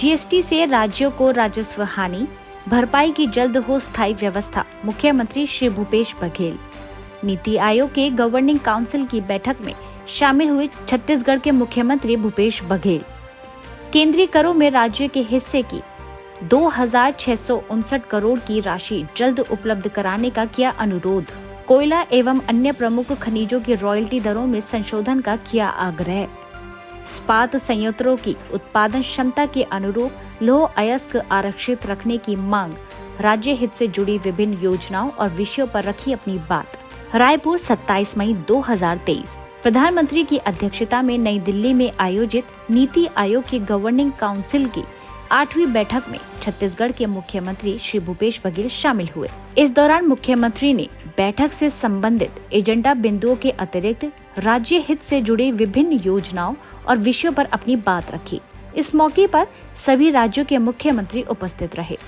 GST से राज्यों को राजस्व हानि भरपाई की जल्द हो स्थायी व्यवस्था, मुख्यमंत्री श्री भूपेश बघेल। नीति आयोग के गवर्निंग काउंसिल की बैठक में शामिल हुए छत्तीसगढ़ के मुख्यमंत्री भूपेश बघेल। केंद्रीय करों में राज्य के हिस्से की 2659 करोड़ की राशि जल्द उपलब्ध कराने का किया अनुरोध। कोयला एवं अन्य प्रमुख खनिजों की रॉयल्टी दरों में संशोधन का किया आग्रह। इस्पात संयंत्रों की उत्पादन क्षमता के अनुरूप लौह अयस्क आरक्षित रखने की मांग। राज्य हित से जुड़ी विभिन्न योजनाओं और विषयों पर रखी अपनी बात। रायपुर 27 मई 2023। प्रधानमंत्री की अध्यक्षता में नई दिल्ली में आयोजित नीति आयोग की गवर्निंग काउंसिल की 8वीं बैठक में छत्तीसगढ़ के मुख्यमंत्री श्री भूपेश बघेल शामिल हुए। इस दौरान मुख्यमंत्री ने बैठक से संबंधित एजेंडा बिंदुओं के अतिरिक्त राज्य हित से जुड़े विभिन्न योजनाओं और विषयों पर अपनी बात रखी। इस मौके पर सभी राज्यों के मुख्यमंत्री उपस्थित रहे।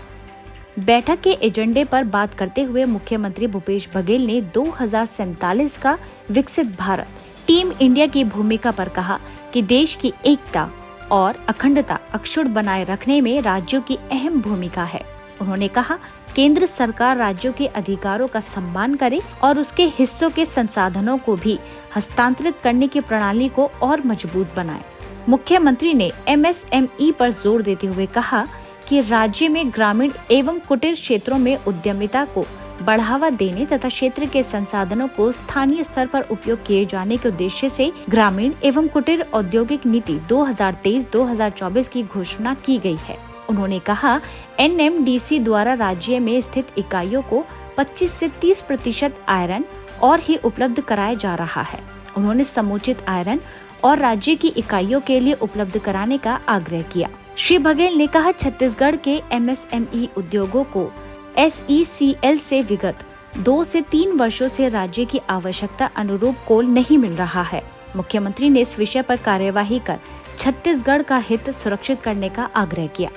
बैठक के एजेंडे पर बात करते हुए मुख्यमंत्री भूपेश बघेल ने 2047 का विकसित भारत टीम इंडिया की भूमिका पर कहा कि देश की एकता और अखंडता अक्षुण्ण बनाए रखने में राज्यों की अहम भूमिका है। उन्होंने कहा, केंद्र सरकार राज्यों के अधिकारों का सम्मान करे और उसके हिस्सों के संसाधनों को भी हस्तांतरित करने की प्रणाली को और मजबूत बनाए। मुख्यमंत्री ने MSME पर जोर देते हुए कहा कि राज्य में ग्रामीण एवं कुटीर क्षेत्रों में उद्यमिता को बढ़ावा देने तथा क्षेत्र के संसाधनों को स्थानीय स्तर पर उपयोग किए जाने के उद्देश्य से ग्रामीण एवं कुटीर औद्योगिक नीति 2023-2024 की घोषणा की गई है। उन्होंने कहा, NMDC द्वारा राज्य में स्थित इकाइयों को 25 से 30% आयरन और ही उपलब्ध कराया जा रहा है। उन्होंने समुचित आयरन और राज्य की इकाइयों के लिए उपलब्ध कराने का आग्रह किया। श्री बघेल ने कहा, छत्तीसगढ़ के MSME उद्योगों को SECL से विगत 2 से 3 वर्षों से राज्य की आवश्यकता अनुरूप कोल नहीं मिल रहा है। मुख्यमंत्री ने इस विषय पर कार्यवाही कर छत्तीसगढ़ का हित सुरक्षित करने का आग्रह किया।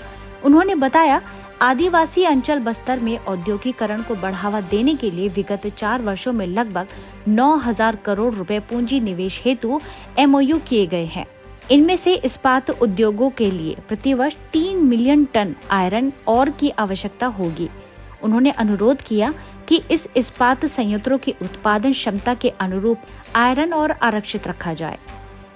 उन्होंने बताया, आदिवासी अंचल बस्तर में औद्योगिकरण को बढ़ावा देने के लिए विगत 4 वर्षों में लगभग 9,000 करोड़ रुपए पूंजी निवेश हेतु MOU किए गए हैं। इनमें से इस्पात उद्योगों के लिए प्रतिवर्ष 3 मिलियन टन आयरन और की आवश्यकता होगी। उन्होंने अनुरोध किया कि इस इस्पात संयंत्रों की उत्पादन क्षमता के अनुरूप आयरन और आरक्षित रखा जाए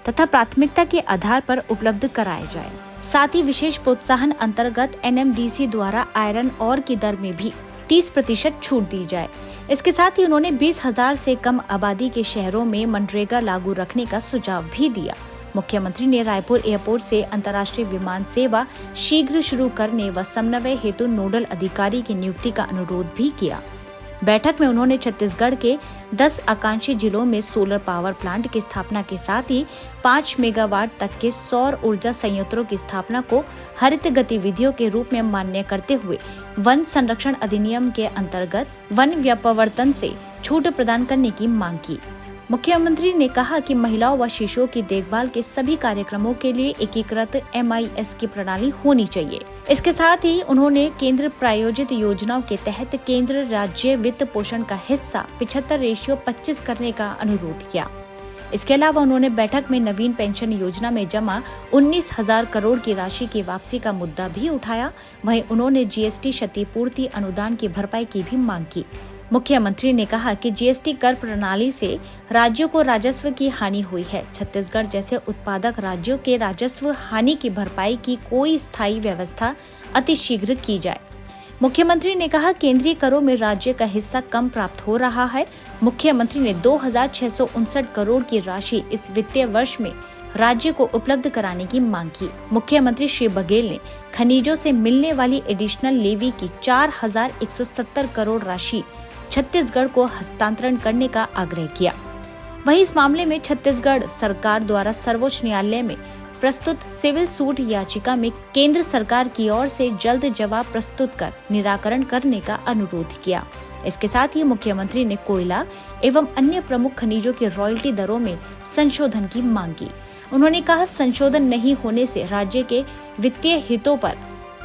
तथा प्राथमिकता के आधार पर उपलब्ध कराया जाए। साथ ही विशेष प्रोत्साहन अंतर्गत NMDC द्वारा आयरन और की दर में भी 30% छूट दी जाए। इसके साथ ही उन्होंने 20,000 से कम आबादी के शहरों में मनरेगा लागू रखने का सुझाव भी दिया। मुख्यमंत्री ने रायपुर एयरपोर्ट से अंतर्राष्ट्रीय विमान सेवा शीघ्र शुरू करने व समन्वय हेतु नोडल अधिकारी की नियुक्ति का अनुरोध भी किया। बैठक में उन्होंने छत्तीसगढ़ के 10 आकांक्षी जिलों में सोलर पावर प्लांट की स्थापना के साथ ही 5 मेगावाट तक के सौर ऊर्जा संयंत्रों की स्थापना को हरित गतिविधियों के रूप में मान्य करते हुए वन संरक्षण अधिनियम के अंतर्गत वन व्यापावर्तन से छूट प्रदान करने की मांग की। मुख्यमंत्री ने कहा कि महिलाओं व शिशुओं की देखभाल के सभी कार्यक्रमों के लिए एकीकृत MIS की प्रणाली होनी चाहिए। इसके साथ ही उन्होंने केंद्र प्रायोजित योजनाओं के तहत केंद्र राज्य वित्त पोषण का हिस्सा 75:25 करने का अनुरोध किया। इसके अलावा उन्होंने बैठक में नवीन पेंशन योजना में जमा 19,000 करोड़ की राशि की वापसी का मुद्दा भी उठाया। वहीं उन्होंने GST क्षतिपूर्ति अनुदान की भरपाई की भी मांग की। मुख्यमंत्री ने कहा कि GST कर प्रणाली से राज्यों को राजस्व की हानि हुई है। छत्तीसगढ़ जैसे उत्पादक राज्यों के राजस्व हानि की भरपाई की कोई स्थायी व्यवस्था अतिशीघ्र की जाए। मुख्यमंत्री ने कहा, केंद्रीय करों में राज्य का हिस्सा कम प्राप्त हो रहा है। मुख्यमंत्री ने 2,659 करोड़ की राशि इस वित्तीय वर्ष में राज्य को उपलब्ध कराने की मांग की। मुख्यमंत्री श्री बघेल ने खनिजों से मिलने वाली एडिशनल लेवी की 4,170 करोड़ राशि छत्तीसगढ़ को हस्तांतरण करने का आग्रह किया। वहीं इस मामले में छत्तीसगढ़ सरकार द्वारा सर्वोच्च न्यायालय में प्रस्तुत सिविल सूट याचिका में केंद्र सरकार की ओर से जल्द जवाब प्रस्तुत कर निराकरण करने का अनुरोध किया। इसके साथ ही मुख्यमंत्री ने कोयला एवं अन्य प्रमुख खनिजों की रॉयल्टी दरों में संशोधन की मांग की। उन्होंने कहा, संशोधन नहीं होने से राज्य के वित्तीय हितों पर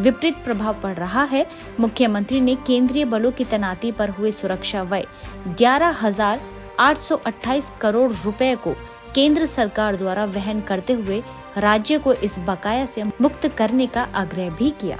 विपरीत प्रभाव पड़ रहा है। मुख्यमंत्री ने केंद्रीय बलों की तैनाती पर हुए सुरक्षा व्यय 11,828 करोड़ रुपए को केंद्र सरकार द्वारा वहन करते हुए राज्य को इस बकाया से मुक्त करने का आग्रह भी किया।